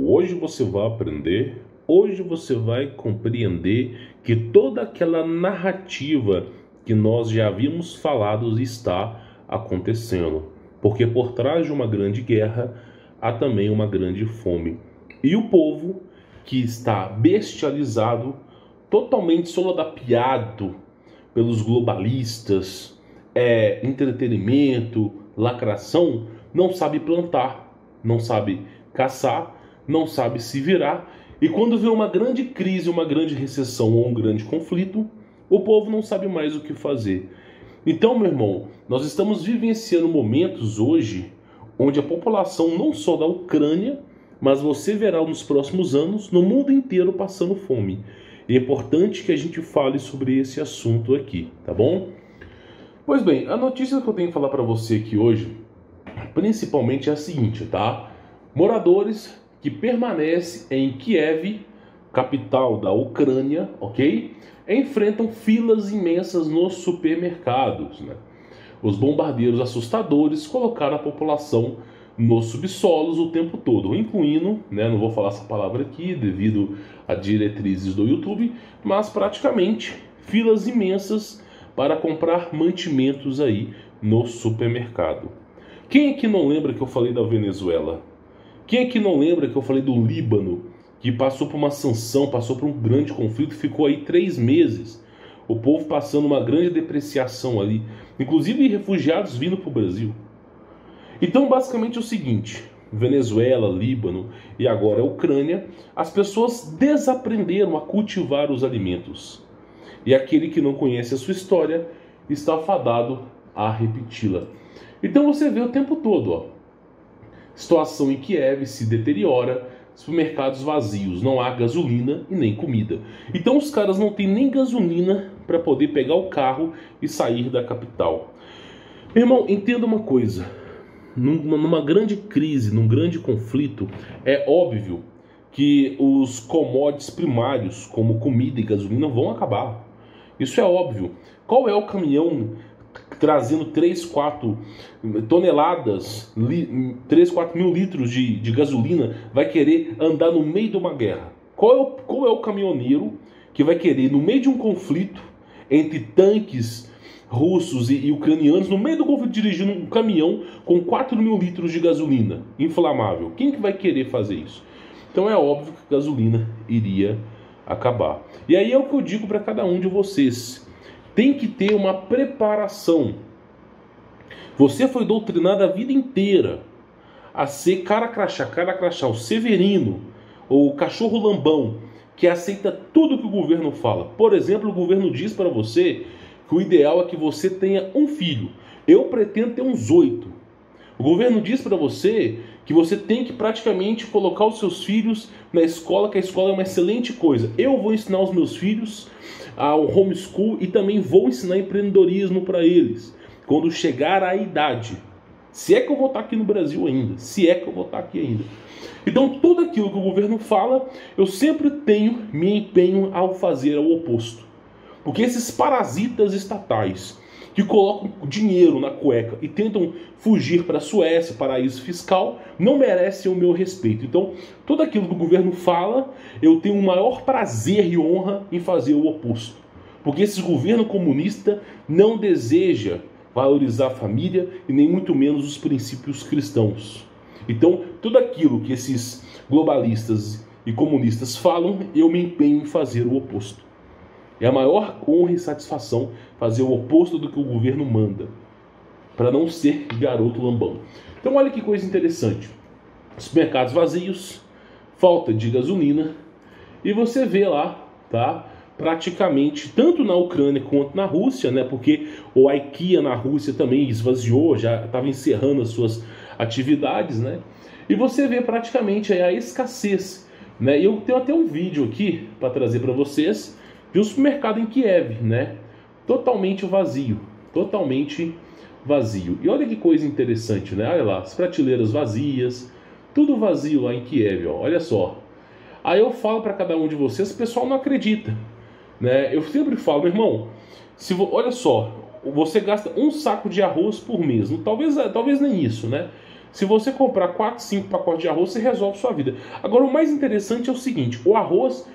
Hoje você vai aprender, hoje você vai compreender que toda aquela narrativa que nós já havíamos falado está acontecendo. Porque por trás de uma grande guerra há também uma grande fome. E o povo que está bestializado, totalmente soladapiado pelos globalistas, entretenimento, lacração, não sabe plantar, não sabe caçar, não sabe se virar. E quando vê uma grande crise, uma grande recessão ou um grande conflito, o povo não sabe mais o que fazer. Então, meu irmão, nós estamos vivenciando momentos hoje onde a população não só da Ucrânia, mas você verá nos próximos anos no mundo inteiro passando fome. E é importante que a gente fale sobre esse assunto aqui, tá bom? Pois bem, a notícia que eu tenho que falar para você aqui hoje, principalmente é a seguinte, tá? Moradores que permanecem em Kiev, capital da Ucrânia, ok? Enfrentam filas imensas nos supermercados, né? Os bombardeiros assustadores colocaram a população nos subsolos o tempo todo, incluindo, né, não vou falar essa palavra aqui devido a diretrizes do YouTube, mas praticamente filas imensas para comprar mantimentos aí no supermercado. Quem é que não lembra que eu falei da Venezuela? Quem é que não lembra que eu falei do Líbano, que passou por uma sanção, passou por um grande conflito, ficou aí 3 meses, o povo passando uma grande depreciação ali, inclusive refugiados vindo para o Brasil. Então, basicamente é o seguinte, Venezuela, Líbano e agora a Ucrânia, as pessoas desaprenderam a cultivar os alimentos. E aquele que não conhece a sua história está fadado a repeti-la. Então você vê o tempo todo, ó, situação em Kiev se deteriora, supermercados vazios, não há gasolina e nem comida. Então os caras não têm nem gasolina para poder pegar o carro e sair da capital. Meu irmão, entenda uma coisa. Numa grande crise, num grande conflito, é óbvio que os commodities primários, como comida e gasolina, vão acabar. Isso é óbvio. Qual é o caminhão trazendo 3, 4 toneladas, 3, 4 mil litros de gasolina, vai querer andar no meio de uma guerra? Qual é o caminhoneiro que vai querer, no meio de um conflito entre tanques russos e ucranianos, no meio do conflito, dirigindo um caminhão com 4 mil litros de gasolina inflamável? Quem que vai querer fazer isso? Então é óbvio que a gasolina iria acabar. E aí é o que eu digo para cada um de vocês. Tem que ter uma preparação. Você foi doutrinado a vida inteira a ser cara crachá, o Severino, ou o cachorro lambão, que aceita tudo que o governo fala. Por exemplo, o governo diz para você que o ideal é que você tenha um filho. Eu pretendo ter uns 8. O governo diz para você que você tem que praticamente colocar os seus filhos na escola, que a escola é uma excelente coisa. Eu vou ensinar os meus filhos ao homeschool e também vou ensinar empreendedorismo para eles quando chegar a idade. Se é que eu vou estar aqui no Brasil ainda. Se é que eu vou estar aqui ainda. Então tudo aquilo que o governo fala, eu sempre me empenho ao fazer o oposto. Porque esses parasitas estatais que colocam dinheiro na cueca e tentam fugir para a Suécia, paraíso fiscal, não merecem o meu respeito. Então, tudo aquilo que o governo fala, eu tenho o maior prazer e honra em fazer o oposto. Porque esse governo comunista não deseja valorizar a família e nem muito menos os princípios cristãos. Então, tudo aquilo que esses globalistas e comunistas falam, eu me empenho em fazer o oposto. É a maior honra e satisfação fazer o oposto do que o governo manda, para não ser garoto lambão. Então olha que coisa interessante. Supermercados vazios, falta de gasolina, e você vê lá, tá? Praticamente, tanto na Ucrânia quanto na Rússia, né? Porque o IKEA na Rússia também esvaziou, já estava encerrando as suas atividades, né? E você vê praticamente a escassez, né? E eu tenho até um vídeo aqui para trazer para vocês de um supermercado em Kiev, né? Totalmente vazio. E olha que coisa interessante, né? Olha lá, as prateleiras vazias, tudo vazio lá em Kiev, ó. Olha só. Aí eu falo para cada um de vocês, o pessoal não acredita, né? Eu sempre falo, meu irmão, olha só, você gasta um saco de arroz por mês, talvez nem isso, né? Se você comprar 4, 5 pacotes de arroz, você resolve sua vida. Agora, o mais interessante é o seguinte: o arroz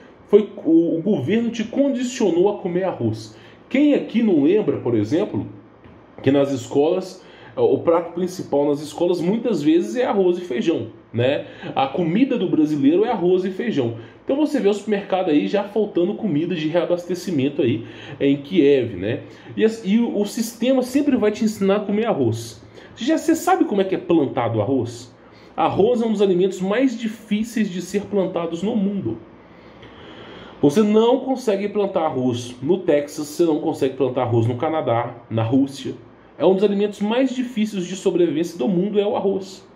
o governo te condicionou a comer arroz. Quem aqui não lembra, por exemplo, que nas escolas, o prato principal nas escolas muitas vezes é arroz e feijão, né? A comida do brasileiro é arroz e feijão. Então você vê o supermercado aí já faltando comida de reabastecimento aí em Kiev, né? E o sistema sempre vai te ensinar a comer arroz. Você sabe como é que é plantado arroz? Arroz é um dos alimentos mais difíceis de ser plantados no mundo. Você não consegue plantar arroz no Texas, você não consegue plantar arroz no Canadá, na Rússia. É um dos alimentos mais difíceis de sobrevivência do mundo, é o arroz.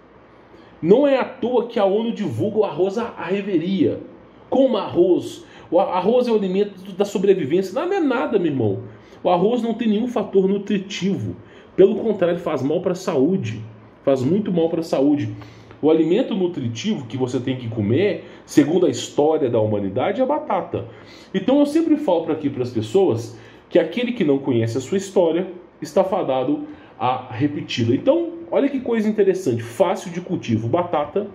Não é à toa que a ONU divulga o arroz à reveria. Coma arroz. O arroz é o alimento da sobrevivência. Não é nada, meu irmão. O arroz não tem nenhum fator nutritivo. Pelo contrário, faz mal para a saúde. Faz muito mal para a saúde. O alimento nutritivo que você tem que comer, segundo a história da humanidade, é a batata. Então eu sempre falo para as pessoas que aquele que não conhece a sua história está fadado a repeti-la. Então, olha que coisa interessante, fácil de cultivo. Batata,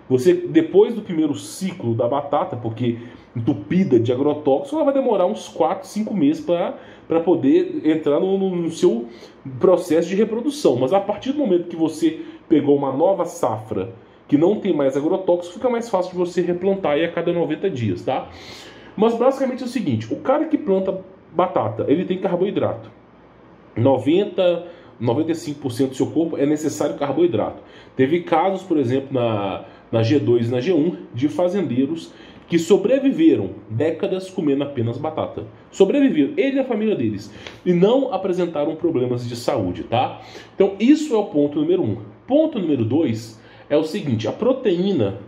você depois do primeiro ciclo da batata, porque entupida de agrotóxico, ela vai demorar uns 4, 5 meses para poder entrar no seu processo de reprodução. Mas a partir do momento que você pegou uma nova safra que não tem mais agrotóxico, fica mais fácil de você replantar aí a cada 90 dias, tá? Mas basicamente é o seguinte, o cara que planta batata, ele tem carboidrato. 95% do seu corpo é necessário carboidrato. Teve casos, por exemplo, na G2 e na G1, de fazendeiros que sobreviveram décadas comendo apenas batata. Sobreviveram, ele e a família deles. E não apresentaram problemas de saúde, tá? Então, isso é o ponto número 1. Ponto número 2 é o seguinte: a proteína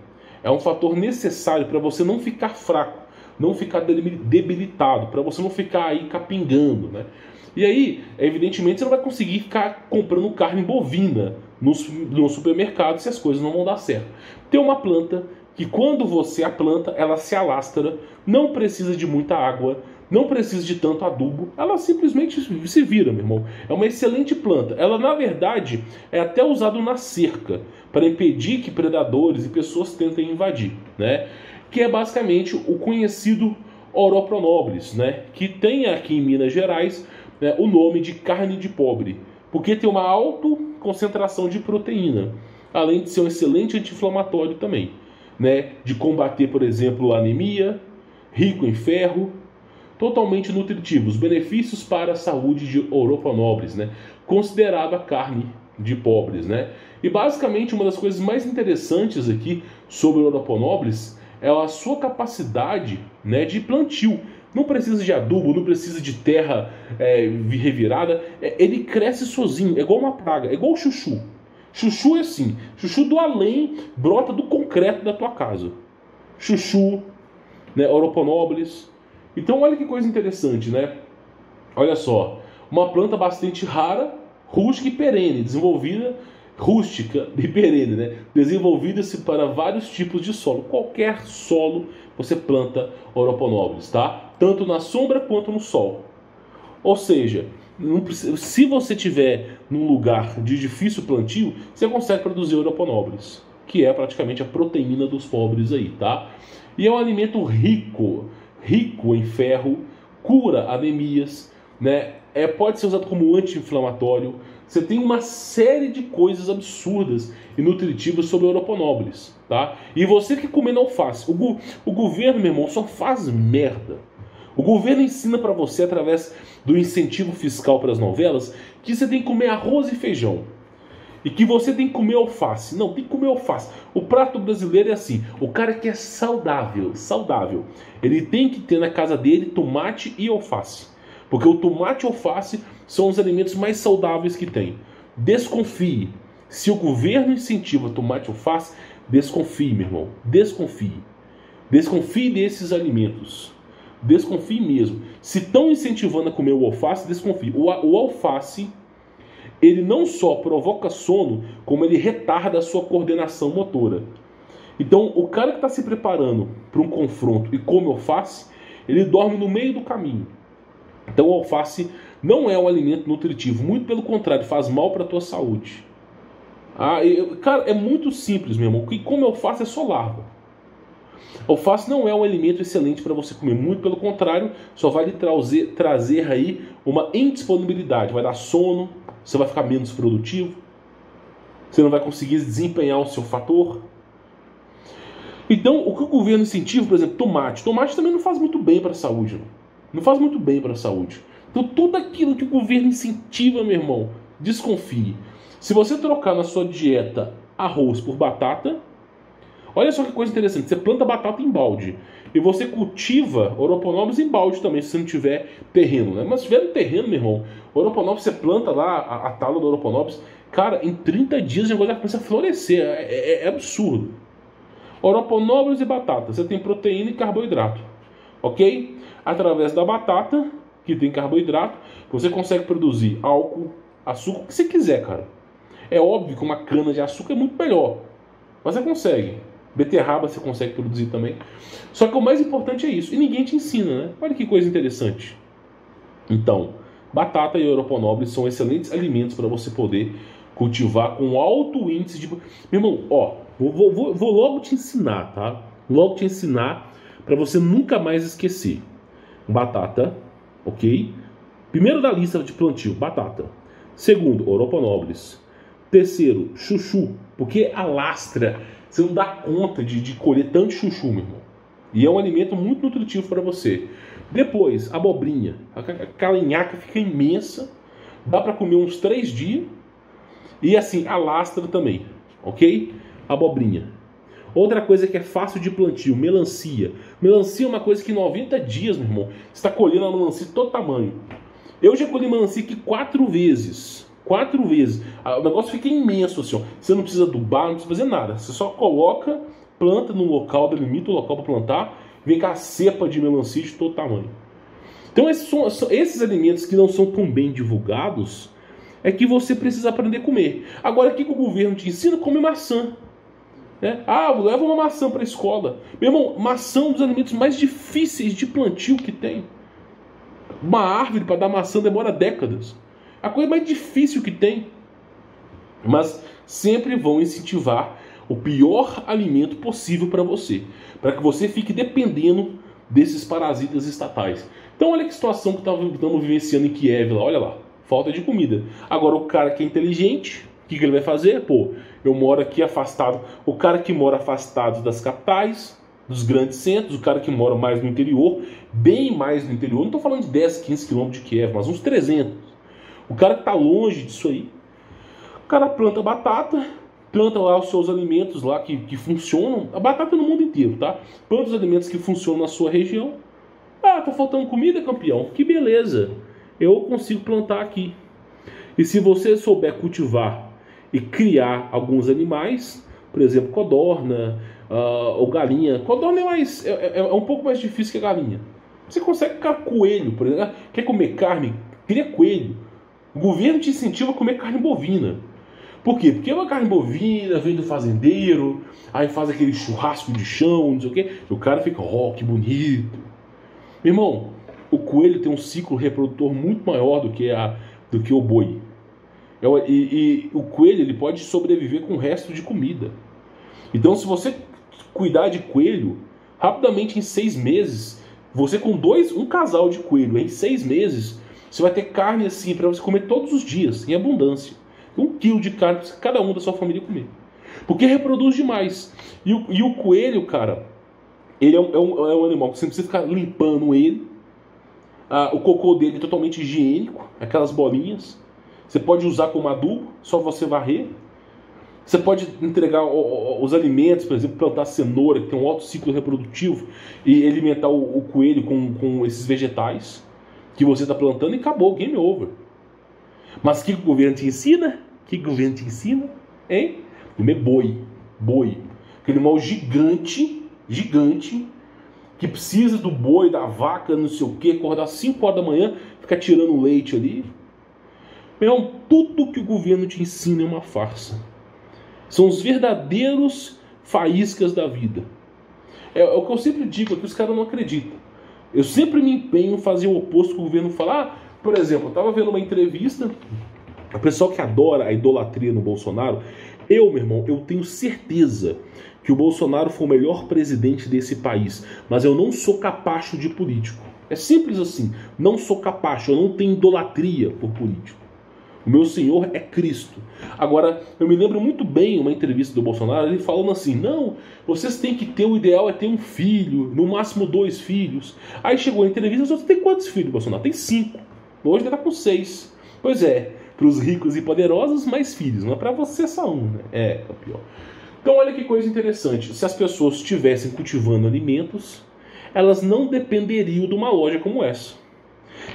é um fator necessário para você não ficar fraco, não ficar debilitado, para você não ficar aí capingando, né? E aí, evidentemente, você não vai conseguir ficar comprando carne bovina no supermercado se as coisas não vão dar certo. Tem uma planta que, quando você a planta, ela se alastra, não precisa de muita água, não precisa de tanto adubo, ela simplesmente se vira, meu irmão. É uma excelente planta. Ela, na verdade, é até usada na cerca, para impedir que predadores e pessoas tentem invadir, né? Que é basicamente o conhecido Oroponoblis, né? Que tem aqui em Minas Gerais, né, o nome de carne de pobre, porque tem uma alta concentração de proteína, além de ser um excelente anti-inflamatório também, né? De combater, por exemplo, a anemia, rico em ferro, totalmente nutritivo. Os benefícios para a saúde de Oroponoblis, né? Considerada carne de pobres, né? E basicamente uma das coisas mais interessantes aqui sobre o Oroponoblis é a sua capacidade, né, de plantio. Não precisa de adubo, não precisa de terra revirada. Ele cresce sozinho, é igual uma praga, é igual o chuchu. Chuchu é assim, chuchu do além brota do concreto da tua casa. Chuchu, né, Oroponoblis. Então olha que coisa interessante, né? Olha só, uma planta bastante rara, rústica e perene, desenvolvida, rústica e perene, né? Desenvolvida-se para vários tipos de solo. Qualquer solo você planta Oroponoblis, tá? Tanto na sombra quanto no sol. Ou seja, se você tiver num lugar de difícil plantio, você consegue produzir Oroponoblis, que é praticamente a proteína dos pobres aí, tá? E é um alimento rico em ferro, cura anemias, né? Pode ser usado como anti-inflamatório. Você tem uma série de coisas absurdas e nutritivas sobre o Oroponoblis, tá? E você que comendo alface, o governo, meu irmão, só faz merda. O governo ensina para você, através do incentivo fiscal para as novelas, que você tem que comer arroz e feijão. E que você tem que comer alface. Não, tem que comer alface. O prato brasileiro é assim: o cara que é saudável, ele tem que ter na casa dele tomate e alface. Porque o tomate e alface são os alimentos mais saudáveis que tem. Desconfie. Se o governo incentiva tomate e alface, desconfie, meu irmão. Desconfie. Desconfie desses alimentos. Desconfie mesmo. Se estão incentivando a comer o alface, desconfie. O alface, ele não só provoca sono, como ele retarda a sua coordenação motora. Então, o cara que está se preparando para um confronto e come alface, ele dorme no meio do caminho. Então, o alface não é um alimento nutritivo, muito pelo contrário, faz mal para a tua saúde. Cara, é muito simples, meu irmão. Como alface é só larva. Alface não é um alimento excelente para você comer, muito pelo contrário, só vai lhe trazer aí uma indisponibilidade, vai dar sono, você vai ficar menos produtivo, você não vai conseguir desempenhar o seu fator. Então, o que o governo incentiva, por exemplo, tomate também não faz muito bem para a saúde, não faz muito bem para a saúde. Então, tudo aquilo que o governo incentiva, meu irmão, desconfie. Se você trocar na sua dieta arroz por batata, olha só que coisa interessante, você planta batata em balde e você cultiva Oroponobis em balde também, se você não tiver terreno, né? Mas se tiver um terreno, meu irmão, Oroponobis, você planta lá a tala do Oroponobis, cara, em 30 dias o negócio já começa a florescer, é absurdo. Oroponobis e batata, você tem proteína e carboidrato, ok? Através da batata, que tem carboidrato, você consegue produzir álcool, açúcar, o que você quiser, cara. É óbvio que uma cana de açúcar é muito melhor, mas você consegue. Beterraba você consegue produzir também. Só que o mais importante é isso. E ninguém te ensina, né? Olha que coisa interessante. Então, batata e Oroponobis são excelentes alimentos para você poder cultivar com alto índice de... Meu irmão, ó, vou logo te ensinar, tá? Logo te ensinar para você nunca mais esquecer. Batata, ok? Primeiro da lista de plantio, batata. Segundo, Oroponobis. Terceiro, chuchu, porque alastra. Você não dá conta de colher tanto chuchu, meu irmão. E é um alimento muito nutritivo para você. Depois, abobrinha. Aquela nhaca fica imensa. Dá para comer uns 3 dias. E assim, alastra também. Ok? Abobrinha. Outra coisa que é fácil de plantio, melancia. Melancia é uma coisa que em 90 dias, meu irmão, você está colhendo a melancia de todo tamanho. Eu já colhi melancia aqui 4 vezes. 4 vezes. O negócio fica imenso assim, ó. Você não precisa adubar, não precisa fazer nada. Você só coloca, planta no local, delimita o local para plantar, vem com a cepa de melancia de todo tamanho. Então esses alimentos que não são tão bem divulgados é que você precisa aprender a comer. Agora, o que o governo te ensina? Come maçã. Leva uma maçã para a escola. Meu irmão, maçã é um dos alimentos mais difíceis de plantio que tem. Uma árvore para dar maçã demora décadas. A coisa mais difícil que tem. Mas sempre vão incentivar o pior alimento possível para você. Para que você fique dependendo desses parasitas estatais. Então olha que situação que estamos vivenciando em Kiev lá. Olha lá. Falta de comida. Agora o cara que é inteligente, o que ele vai fazer? Pô, eu moro aqui afastado. O cara que mora afastado das capitais, dos grandes centros, o cara que mora mais no interior, bem mais no interior, não estou falando de 10, 15 quilômetros de Kiev, mas uns 300. O cara que está longe disso aí, o cara planta batata, planta lá os seus alimentos lá que funcionam. A batata no mundo inteiro, tá? Planta os alimentos que funcionam na sua região. Tá faltando comida, campeão? Que beleza! Eu consigo plantar aqui. E se você souber cultivar e criar alguns animais, por exemplo, codorna ou galinha. Codorna é um pouco mais difícil que a galinha. Você consegue ficar coelho, por exemplo. Quer comer carne? Cria coelho. O governo te incentiva a comer carne bovina. Por quê? Porque uma carne bovina vem do fazendeiro, aí faz aquele churrasco de chão, não sei o quê, e o cara fica, que bonito. Meu irmão, o coelho tem um ciclo reprodutor muito maior do que o boi. E o coelho ele pode sobreviver com o resto de comida. Então, se você cuidar de coelho, rapidamente em 6 meses, você com um casal de coelho, em 6 meses, você vai ter carne assim para você comer todos os dias, em abundância. 1 quilo de carne para cada um da sua família comer. Porque reproduz demais. E o coelho, cara, ele é um animal que você não precisa ficar limpando ele. O cocô dele é totalmente higiênico, aquelas bolinhas. Você pode usar como adubo, só você varrer. Você pode entregar os alimentos, por exemplo, plantar cenoura, que tem um alto ciclo reprodutivo, e alimentar o coelho com esses vegetais que você está plantando e acabou, game over. Mas o que o governo te ensina? Hein? Comer boi. Aquele animal gigante, que precisa do boi, da vaca, não sei o que, acordar às 5 horas da manhã, ficar tirando leite ali. Meu, tudo que o governo te ensina é uma farsa. São os verdadeiros faíscas da vida. É o que eu sempre digo aqui, os caras não acreditam. Eu sempre me empenho em fazer o oposto que o governo fala. Por exemplo, eu estava vendo uma entrevista, o pessoal que adora a idolatria no Bolsonaro, Meu irmão, eu tenho certeza que o Bolsonaro foi o melhor presidente desse país, mas eu não sou capacho de político. É simples assim, não sou capacho, eu não tenho idolatria por político. O meu Senhor é Cristo. Agora, eu me lembro muito bem uma entrevista do Bolsonaro, ele falando assim, não, vocês têm que ter, o ideal é ter um filho, no máximo 2 filhos. Aí chegou a entrevista, você tem quantos filhos, Bolsonaro? Tem 5. Hoje ele está com 6. Pois é, para os ricos e poderosos, mais filhos, não é para você só um, né? É o pior. Então olha que coisa interessante, se as pessoas estivessem cultivando alimentos, elas não dependeriam de uma loja como essa.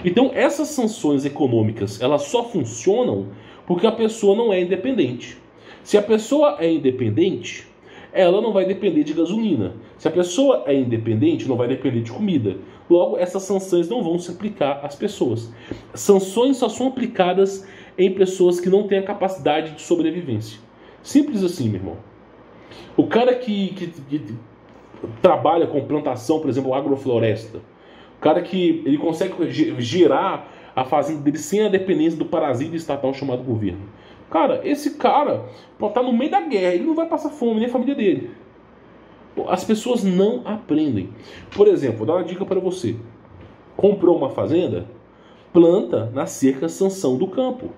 Então essas sanções econômicas, elas só funcionam porque a pessoa não é independente. Se a pessoa é independente, ela não vai depender de gasolina. Se a pessoa é independente, não vai depender de comida. Logo, essas sanções não vão se aplicar às pessoas. Sanções só são aplicadas em pessoas que não têm a capacidade de sobrevivência. Simples assim, meu irmão. O cara que trabalha com plantação, por exemplo, agrofloresta, o cara que ele consegue gerar a fazenda dele sem a dependência do parasita estatal chamado governo. Cara, esse cara pode estar no meio da guerra, ele não vai passar fome, nem a família dele. As pessoas não aprendem. Por exemplo, vou dar uma dica para você. Comprou uma fazenda? Planta na cerca sanção do campo,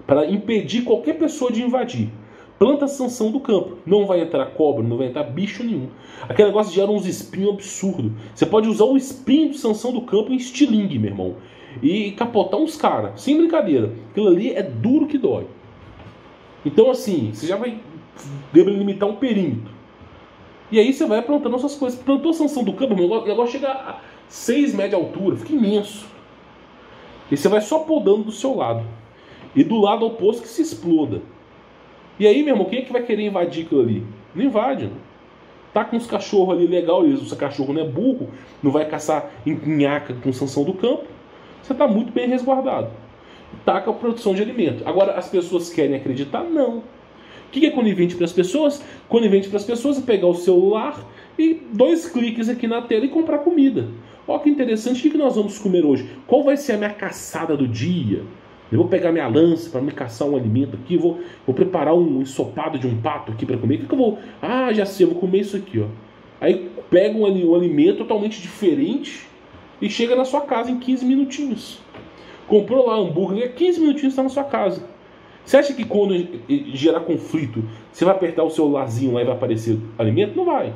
para impedir qualquer pessoa de invadir. Planta a sanção do campo. Não vai entrar cobra, não vai entrar bicho nenhum. Aquele negócio gera uns espinhos absurdos. Você pode usar o espinho de sanção do campo em estilingue, meu irmão, e capotar uns caras. Sem brincadeira. Aquilo ali é duro que dói. Então assim, você já vai delimitar um perímetro. E aí você vai plantando essas coisas. Plantou a sanção do campo, meu irmão, o negócio chega a 6 metros de altura. Fica imenso. E você vai só podando do seu lado. E do lado oposto que se exploda. E aí, meu irmão, quem é que vai querer invadir aquilo ali? Não invade, não. Tá com uns cachorros ali legal, o seu cachorro não é burro, não vai caçar em nhaca com sanção do campo. Você tá muito bem resguardado. Tá com a produção de alimento. Agora, as pessoas querem acreditar? Não. O que é conivente para as pessoas? Conivente para as pessoas é pegar o celular e 2 cliques aqui na tela e comprar comida. Olha que interessante, o que nós vamos comer hoje? Qual vai ser a minha caçada do dia? Eu vou pegar minha lança para me caçar um alimento aqui, vou preparar um ensopado de um pato aqui para comer. O que eu vou? Ah, já sei, eu vou comer isso aqui, ó. Aí pega um alimento totalmente diferente e chega na sua casa em 15 minutinhos. Comprou lá hambúrguer, 15 minutinhos está na sua casa. Você acha que quando gerar conflito, você vai apertar o celularzinho lá e vai aparecer alimento? Não vai.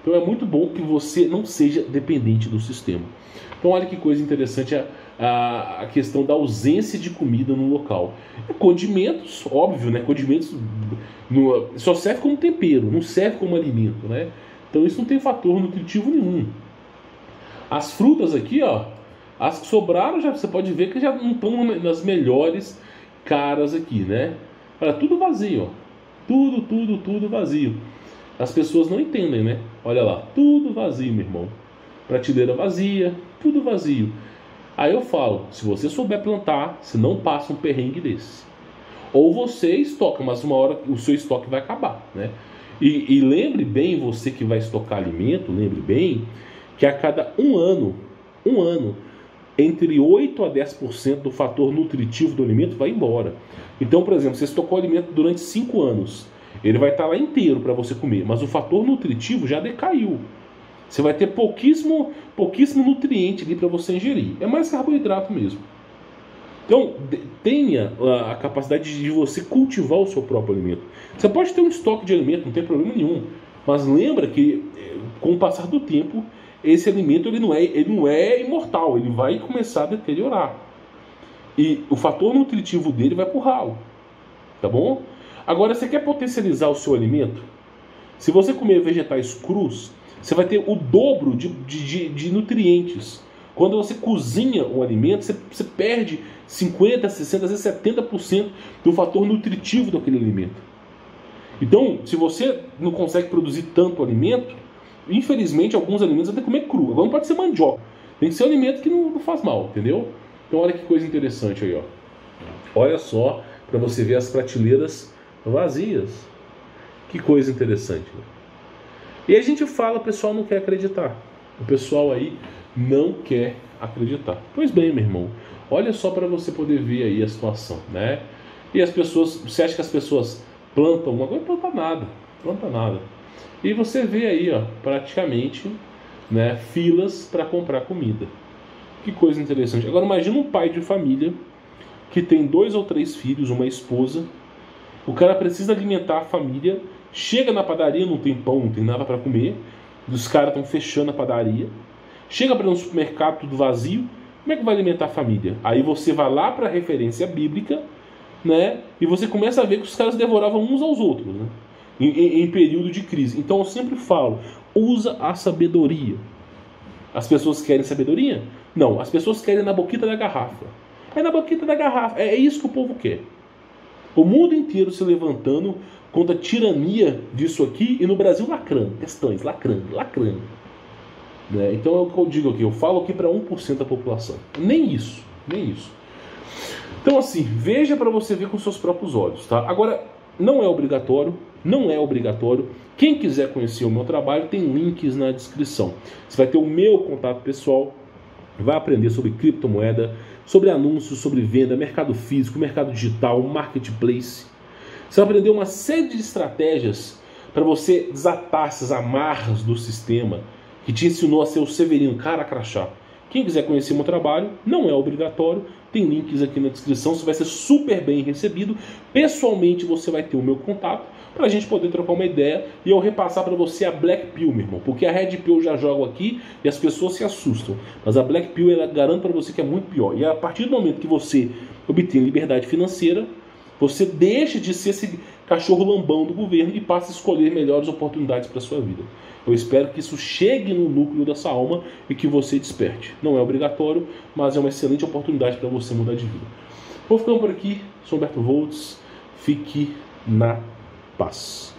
Então é muito bom que você não seja dependente do sistema. Então olha que coisa interessante a questão da ausência de comida no local. Condimentos, óbvio, né? Condimentos só serve como tempero, não serve como alimento, né? Então isso não tem fator nutritivo nenhum. As frutas aqui, ó, as que sobraram, já, você pode ver que já não estão nas melhores caras aqui, né? Olha, tudo vazio, ó. Tudo vazio. As pessoas não entendem, né? Olha lá, tudo vazio, meu irmão. Prateleira vazia, tudo vazio. Aí eu falo, se você souber plantar, você não passa um perrengue desse. Ou você estoca, mas uma hora o seu estoque vai acabar, né? E lembre bem, você que vai estocar alimento, lembre bem que a cada um ano, entre 8 a 10% do fator nutritivo do alimento vai embora. Então, por exemplo, você estocou alimento durante 5 anos, ele vai estar lá inteiro para você comer, mas o fator nutritivo já decaiu. Você vai ter pouquíssimo nutriente ali para você ingerir. É mais carboidrato mesmo. Então, tenha a capacidade de você cultivar o seu próprio alimento. Você pode ter um estoque de alimento, não tem problema nenhum. Mas lembra que, com o passar do tempo, esse alimento ele não é imortal. Ele vai começar a deteriorar. E o fator nutritivo dele vai pro ralo. Tá bom? Agora, você quer potencializar o seu alimento? Se você comer vegetais crus, você vai ter o dobro de nutrientes. Quando você cozinha um alimento, você perde 50%, 60%, às vezes 70% do fator nutritivo daquele alimento. Então, se você não consegue produzir tanto alimento, infelizmente, alguns alimentos você tem que comer cru. Agora não pode ser mandioca. Tem que ser um alimento que não faz mal, entendeu? Então, olha que coisa interessante aí, ó. Olha só, para você ver as prateleiras vazias. Que coisa interessante, né? E a gente fala, o pessoal não quer acreditar. O pessoal aí não quer acreditar. Pois bem, meu irmão, olha só para você poder ver aí a situação, né? E as pessoas, você acha que as pessoas planta uma coisa, planta nada. E você vê aí, ó, praticamente, né, filas para comprar comida. Que coisa interessante. Agora imagina um pai de família que tem 2 ou 3 filhos, uma esposa. O cara precisa alimentar a família, chega na padaria, não tem pão, não tem nada para comer, os caras estão fechando a padaria, chega para um supermercado tudo vazio, como é que vai alimentar a família? Aí você vai lá para a referência bíblica, né, e você começa a ver que os caras devoravam uns aos outros, né, em período de crise. Então eu sempre falo, usa a sabedoria. As pessoas querem sabedoria? Não, as pessoas querem na boquita da garrafa. É na boquita da garrafa, é isso que o povo quer. O mundo inteiro se levantando contra a tirania disso aqui e no Brasil lacrando, questões, lacrando. Né? Então é o que eu digo aqui, eu falo aqui para 1% da população. Nem isso. Então assim, veja para você ver com seus próprios olhos, tá? Agora, não é obrigatório. Quem quiser conhecer o meu trabalho, tem links na descrição. Você vai ter o meu contato pessoal, vai aprender sobre criptomoeda, sobre anúncios, sobre venda, mercado físico, mercado digital, marketplace. Você vai aprender uma série de estratégias para você desatar essas amarras do sistema que te ensinou a ser o Severino, cara crachá. Quem quiser conhecer meu trabalho, não é obrigatório, tem links aqui na descrição, você vai ser super bem recebido. Pessoalmente você vai ter o meu contato para a gente poder trocar uma ideia e eu repassar para você a Black Pill, meu irmão. Porque a Red Pill eu já jogo aqui e as pessoas se assustam. Mas a Black Pill, ela garanto para você que é muito pior. E a partir do momento que você obtém liberdade financeira, você deixa de ser esse cachorro lambão do governo e passa a escolher melhores oportunidades para a sua vida. Eu espero que isso chegue no núcleo da sua alma e que você desperte. Não é obrigatório, mas é uma excelente oportunidade para você mudar de vida. Vou ficando por aqui. Sou Humberto Voltz. Fique na paz.